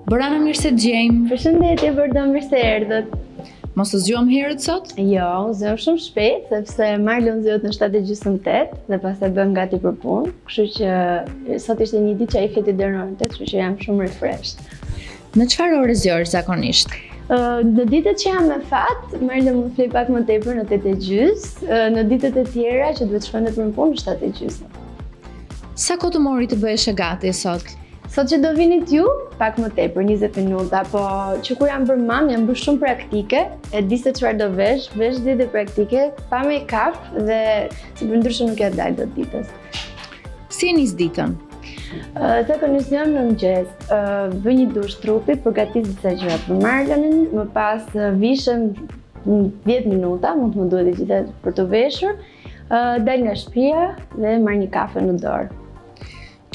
Borana, mirë se gjejmë. Përshëndetje, Bordo, mirë se erdhët. Mos të zgjuam herët sot? Jo, zgjuam shumë shpejt, sepse Marlon zgjohet në 7:38 dhe pastaj bëhem gati për punë. Kështu që sot ishte një ditë që ai fleti deri në orën 8, kështu që jam shumë refreshed. Në çfarë ore zgjohesh zakonisht? Në ditët që jam me fat, Marlon më flej pak më tepër në 8:30, në ditët e tjera që duhet shkojnë për punë në 7:30. Sa kohë të mori të bëhesh e gati sot? Sot që do vinit ju, pak më tepër, 20 minuta, po që kur jam bërë mam, jam bërë shumë praktike, e di se çfarë do vesh ditë praktike, pa make-up dhe si për ndryshe nuk ja dalë do ditës. Si e nis ditën? Zakonisht jam në mëngjes, bëj një dush trupi, përgatis disa gjëra për Marlonin, më pas vishem 10 minuta, mund të më duhet e gjitha për të veshur, dal nga shtëpia dhe marr një kafe në dorë.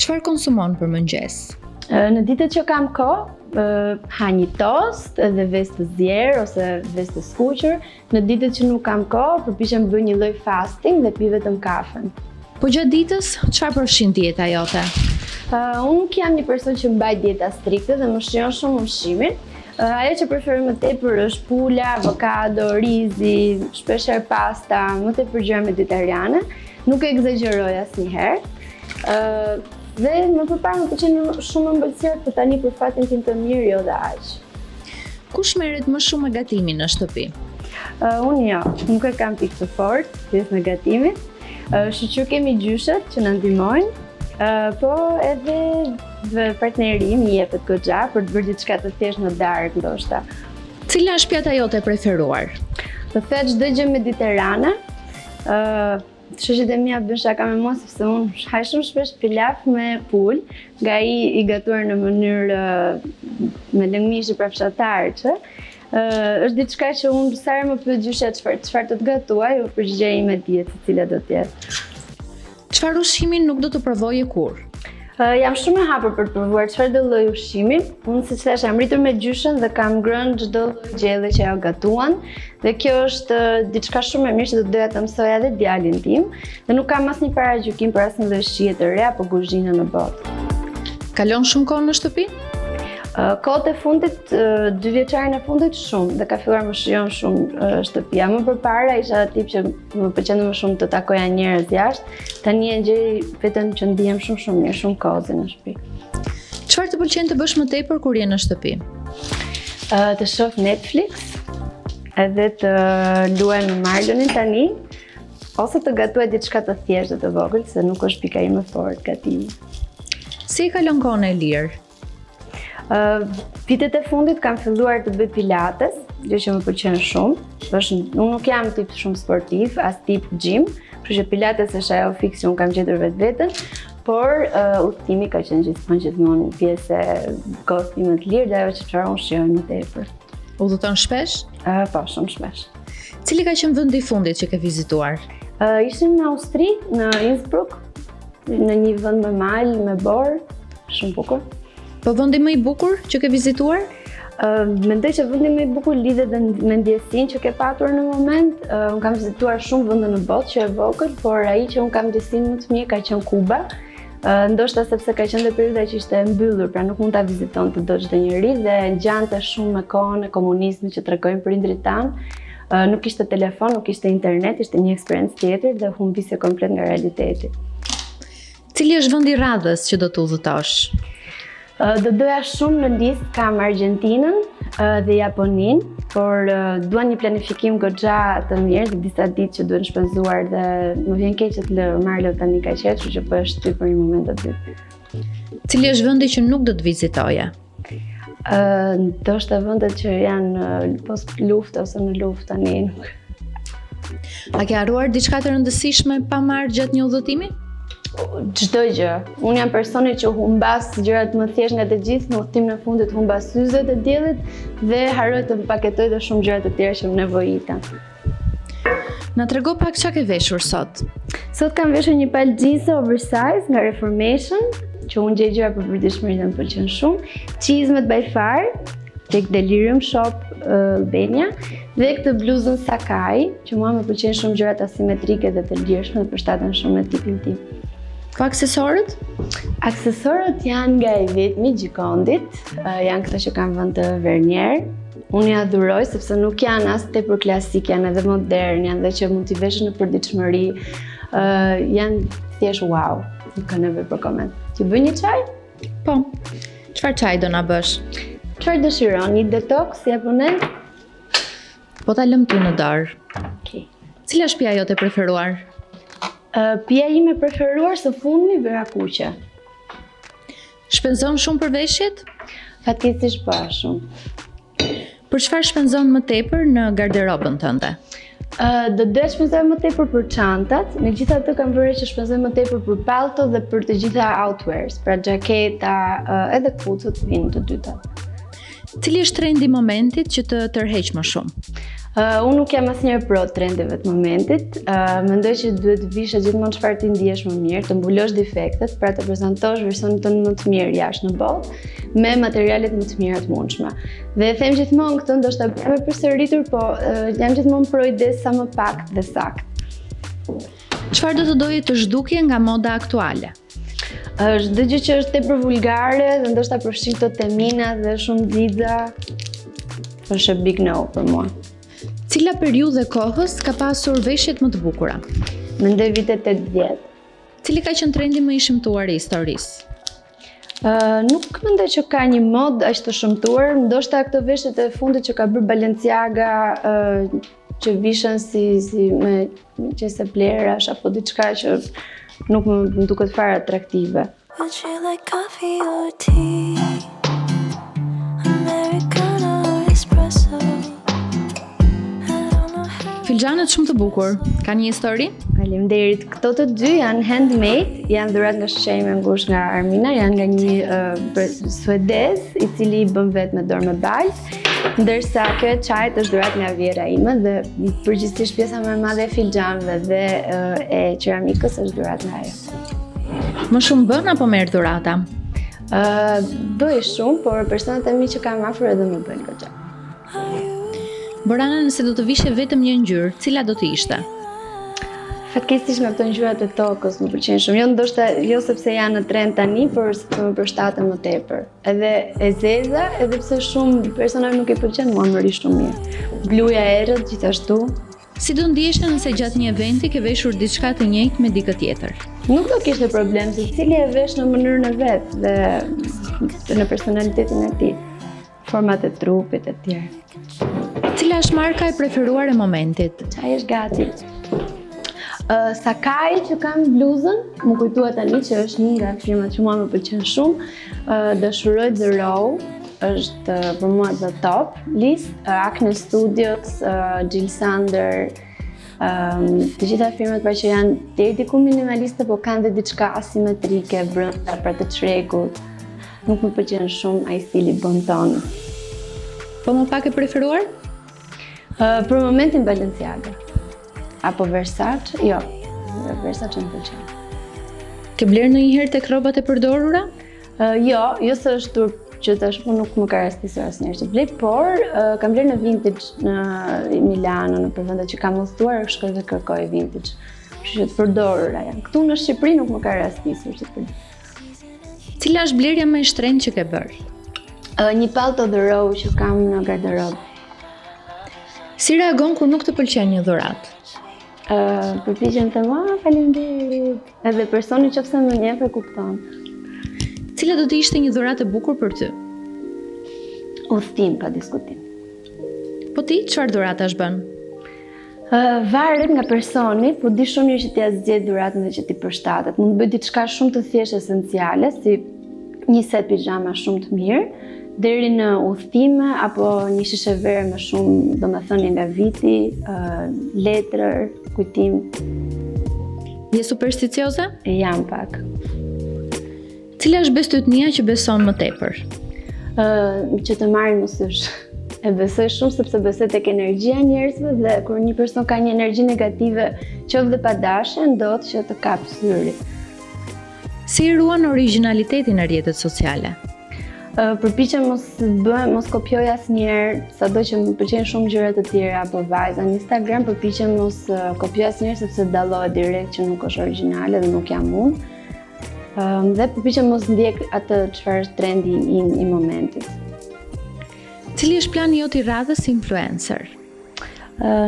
Çfarë konsumon për mëngjes? Në ditët që kam kohë, ha një tost dhe vezë të zjerë ose vezë të skuqur. Në ditët që nuk kam kohë, përpiqem bëj një lloj fasting dhe pi vetëm kafen. Po gjatë ditës, çfarë përfshin dieta jote? Unë nuk jam një person që mbaj dieta strikte dhe më shijon shumë ushqimin. Ajo që preferoj më tepër është pula, avokado, rizi, shpeshherë pasta, më tepër gjëra mediterrane. Nuk e egzagjeroj asnjëherë. Dhe më përpara më pëlqen shumë ëmbëlsirë, por tani për fatin tim të mirë jo dhe aq. Kush merret më shumë me gatimin në shtëpi? Unë jo, nuk e kam pikë të fortë pjesë me gatimin. Shoqër kemi gjyshet që na ndihmojnë, po edhe partneri im i jepet goxha për të bërë diçka të thjeshtë në darkë ndoshta. Cila është pjata jote e preferuar? Të them çdo gjë mediterrane. Shoqet e mia bën shaka me mua sepse unë haj shumë shpesh pilaf me pul, nga i gatuar në mënyrë me lëngmish pra fshatarçe. Është diçka që unë sa herë më pyet gjyshja çfarë do të gatuaj, u përgjigjej me dietë e cila do të jetë. Çfarë ushqimi nuk do të provoje kurrë? Jam shumë e hapur për të provuar çfarëdo lloj ushqimi. Unë siç thash, jam rritur me gjyshen dhe kam ngrënë çdo lloj gjelle që ajo gatuan. Dhe kjo është diçka shumë e mirë që do doja të mësoja edhe djalin tim. Dhe nuk kam asnjë paragjykim për asnjë lloj shije të re apo kuzhinë në botë. Kalon shumë kohë në shtëpi? Kohët e fundit, 2 vjeçarin e fundit shumë dhe ka filluar më shijon shumë shtëpia. Më përpara isha tip që më pëlqente më shumë të takoja njerëz jashtë. Tani e gjej veten që ndihem shumë mirë, shumë kozi në shtëpi. Çfarë të pëlqen të bësh më tepër kur je në shtëpi? Të shoh Netflix, edhe të luaj me Marlonin tani, ose të gatuaj diçka të thjeshtë dhe të vogël, se nuk është pika ime e fortë gatimi. Si e kalon kohën e lirë? Vitet e fundit kam filluar të bëj pilates, gjë që më pëlqen shumë. Unë nuk jam tip shumë sportiv, as tip gym, kështu që pilates është ajo fiks që unë kam gjetur vetveten, por udhtimi ka qenë gjithmonë pjesë e kohës time të lirë dhe ajo që çfarë unë shijoj më tepër. Udhëton shpesh? Po, shumë shpesh. Cili ka qenë vendi i fundit që ke vizituar? Ishim në Austri, në Innsbruck, në një vend me mal, me borë, shumë bukur. Po vendi më i bukur që ke vizituar? Mendoj që vendi më i bukur lidhet me ndjesinë që ke patur në moment. Unë kam vizituar shumë vende në botë që e vogël, por ai që unë kam ndjesinë më të mirë ka qenë Kuba. Ndoshta sepse ka qenë perioda që ishte e mbyllur, pra nuk mund ta vizitonte çdo njeri dhe ngjante shumë me kohën e komunizmit që tregojnë prindrit tan. Nuk ishte telefon, nuk ishte internet, ishte një eksperiencë tjetër dhe humbise komplet nga realiteti. Cili është vendi i radhës që do të udhëtosh? Do doja shumë në listë kam Argjentinën dhe Japoninë, por dua një planifikim goxha të mirë, disa ditë që duhen shpenzuar dhe më vjen keq që të lë Marlo tani ka qetë, kështu që po e shtyp për një moment të dytë. Cili është vendi që nuk do të vizitoje? Ndoshta vendet që janë post luftë ose në luftë tani nuk. A ke harruar diçka të rëndësishme pa marrë gjatë një udhëtimi? Çdo gjë. Unë jam personi që humbas gjërat më thjesht nga të gjithë, në udhëtimin e fundit humbas syzet e diellit dhe harroj të paketoj dhe shumë gjëra të tjera që më nevojita. Na trego pak çka ke veshur sot? Sot kam veshur një palë jeans oversize nga Reformation, që unë gjej gjëra për përditshmëri dhe më pëlqen shumë, çizmet by far tek Delirium Shop Albania dhe këtë bluzën Sakai, që mua më pëlqejnë shumë gjërat asimetrike dhe të lirshme dhe përshtaten shumë me tipin tim. Po aksesorët? Aksesorët janë nga i vetmi gjikondit, janë këta që kanë vënë të vernier. Unë ja adhuroj sepse nuk janë as tepër klasik, janë edhe modern, janë dhe që mund t'i vesh në përditshmëri, janë thjesht wow, nuk ka nevojë për koment. Ti bëj një çaj? Po. Çfarë çaj do na bësh? Çfarë dëshiron? Një detox japonez? Po ta lëm ty në dorë. Okej. Cila është pija jote preferuar? Pija ime preferuar së fundmi vera kuqe. Shpenzon shumë për veshjet? Fatkeqësisht po shumë. Për çfarë shpenzon më tepër në garderobën tënde? Do të shpenzoj më tepër për çantat, megjithatë kam vëre që shpenzoj më tepër për palto dhe për të gjitha outwears, pra xhaketa, edhe kputucët vinë të dyta. Cili është trendi i momentit që të tërheq më shumë? Unë nuk jam asnjëherë pro trendeve të momentit. Mendoj që duhet vishe gjithmonë çfarë ti ndihesh më mirë, të mbulosh defektet, pra të prezantosh versionin tënd më të mirë jashtë në botë me materialet më të mira të mundshme. Dhe e them gjithmonë këtë, ndoshta bëhem e përsëritur, po jam gjithmonë pro ides sa më pak dhe sakt. Çfarë do të doje të zhdukje nga moda aktuale? Çdo gjë që është tepër vulgare dhe ndoshta përfshin këto temina dhe shumë xixa, është big no për mua. Cila periudhë kohës ka pasur veshjet më të bukura? Mendoj vitet 80. Cili ka qenë trendi më i shëmtuar i historisë? Nuk mendoj që ka një mod aq të shëmtuar, ndoshta këto veshjet e fundit që ka bërë Balenciaga, që vishen si me qese plerash apo diçka që nuk më duket fare atraktive. Would you like coffee or tea? Americano or espresso? Filxhanët shumë të bukur, ka një histori? Faleminderit. Këto të dy janë handmade, janë dhuratë nga shoqëria ime ngushtë nga Armina, janë nga një suedez i cili i bën vetë me dorë me balë, ndërsa kjo e çajit është dhuratë nga vjera ime dhe përgjithsisht pjesa më e madhe e filxhanëve dhe e qeramikës është dhuratë nga ajo. Më shumë bën apo merr dhurata? Bëj shumë, por personat e mi që kam afër edhe më bëjnë goxha. Borana, nëse do të vishe vetëm një ngjyrë, cila do të ishte? Fatkeqësisht me këto ngjyrat e tokës më pëlqejnë shumë. Jo ndoshta jo sepse janë në trend tani, por sepse më përshtaten më tepër. Edhe e zeza, edhe pse shumë personazhe nuk i pëlqen, mua më ri shumë mirë. Bluja e errët gjithashtu. Si do ndiheshte nëse gjatë një eventi ke veshur diçka të njëjtë me dikë tjetër? Nuk do kishte problem, se cili e vesh në mënyrën e vet dhe në personalitetin e tij, format e trupit e tjerë. Cila është marka e preferuar e momentit? Çaj është gati. Sakai që kam bluzën, më kujtua tani që është një nga firmat që mua më pëlqen shumë. Dëshiroj The Row, është për mua the top list. Acne Studios, Jill Sander, të gjitha firmat pra që janë deri diku minimaliste, po kanë dhe diçka asimetrike brenda për të çrekut. Nuk më pëlqen shumë ai stili bon ton. Po më pak e preferuar? Për momentin Balenciaga. Apo Versace? Jo, Versace më pëlqen. Ke bler ndonjëherë tek rrobat e përdorura? Jo se është turp që tash nuk më ka rastisur asnjëherë që blej, por kam bler në vintage në Milano, në vende që kam udhëtuar, shkoj dhe kërkoj vintage. Kështu që të përdorura janë. Këtu në Shqipëri nuk më ka rastisur që të përdor. Cila është blerja më e shtrenjtë që ke bërë? Një palto The Row që kam në garderobë. Si reagon kur nuk të pëlqen një dhuratë? Përpiqem të faleminderit. Edhe personi nëse më njeh e kupton. Cila do të ishte një dhuratë e bukur për ty? Udhtim pa diskutim. Po ti çfarë dhuratash bën? Varet nga personi, po di shumë mirë që t'ia zgjedh dhuratën dhe që t'i përshtatet. Mund të bëj diçka shumë të thjeshtë esenciale, si një set pijama shumë të mirë, deri në udhëtime apo një shishe vere me shumë domethënie nga viti, letër, kujtim. Je supersticioze? Jam pak. Cila është bestytnia që beson më tepër? Që të marrin më sysh. E besoj shumë sepse besoj tek energjia e njerëzve dhe kur një person ka një energji negative, qoftë dhe pa dashje, ndodh që të kap syri. Si i ruan origjinalitetin në rrjetet sociale? Përpiqem mos kopjoj asnjëherë, sado që më pëlqejnë shumë gjëra të tjera apo vajza në Instagram, përpiqem mos kopjoj asnjëherë sepse dallohet direkt që nuk është origjinale dhe nuk jam unë. Dhe përpiqem mos ndjek atë çfarë është trendi i momentit. Cili është plani jot i radhës si influencer?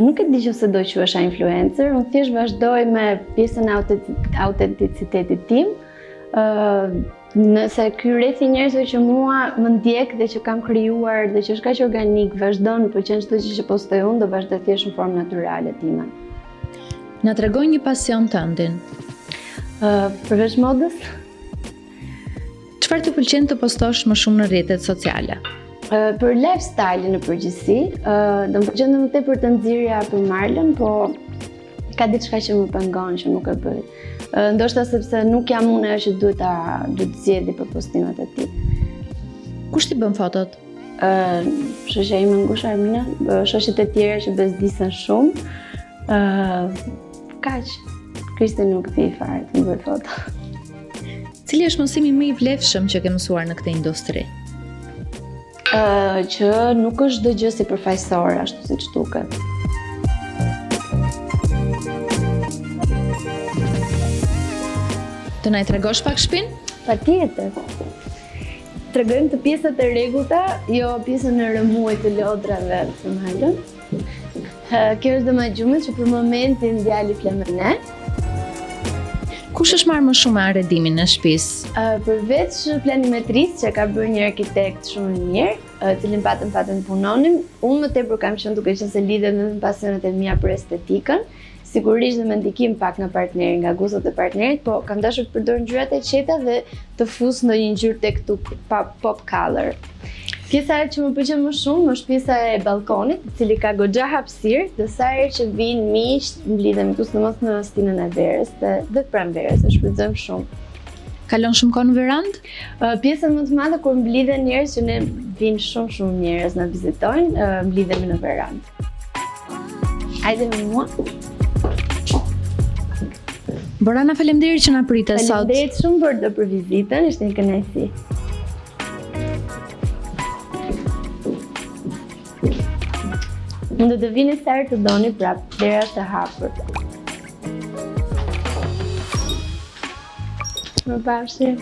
Nuk e di nëse do quhesha influencer, unë thjesht vazhdoj me pjesën e autenticitetit tim. Nëse ky rreth i njerëzve që mua më ndjek dhe që kam krijuar dhe që është kaq organik vazhdon, po që çdo gjë që postoj unë do vazhdoj thjesht në formë natyrale time. Na tregoj një pasion tëndin. Përveç modës, Çfarë të pëlqen të postosh më shumë në rrjetet sociale? për lifestyle në përgjithësi, do më pëlqen më tepër të nxirja për Marlën, po ka diçka që më pengon që nuk e bëj. Ndoshta sepse nuk jam unë ajo që duhet të zgjedhë për postimet e tij. Kush t'i bën fotot? Shoqja ime ngushtë Armina, shoqet e tjera që bezdisen shumë. Kaq. Kriste nuk di fare të më bëj foto. Cili është mësimi më i vlefshëm që ke mësuar në këtë industri? Që nuk është çdo gjë si përfaqësore ashtu siç duket. Të na i tregosh pak shtëpinë? Patjetër. Tregojmë të pjesët e rregullta, jo pjesën e rëmuajt të lodrave të Marlën. Kjo është domethënë që për momentin djali flet me ne. Kush është marrë më shumë me arredimin e shtëpisë? Përveç planimetrisë që ka bërë një arkitekt shumë i mirë, cilin patëm punonim, unë më tepër kam qenë duke qenë se lidhet me pasionet e mia për estetikën, sigurisht dhe me ndikim pak nga partneri, nga gustot e partnerit, po kam dashur të përdor ngjyrat e qeta dhe të fus ndonjë ngjyrë tek këtu pop color. Pjesa që më pëlqen më shumë është pjesa e balkonit, i cili ka goxha hapësirë, dhe sa herë që vinë miq, mblidhemi këtu sidomos në stinën e verës dhe pranë verës, e shfrytëzojmë shumë. Kalon shumë kohë në verandë? Pjesën më të madhe kur mblidhen njerëz që ne vinë shumë njerëz na vizitojnë, mblidhemi në verandë. Hajde me mua. Borana, faleminderit që na pritet sot. Faleminderit shumë Bordo për vizitën, ishte një kënaqësi. Mund të vini sa herë të doni prapë, derat e hapur. Mirupafshim.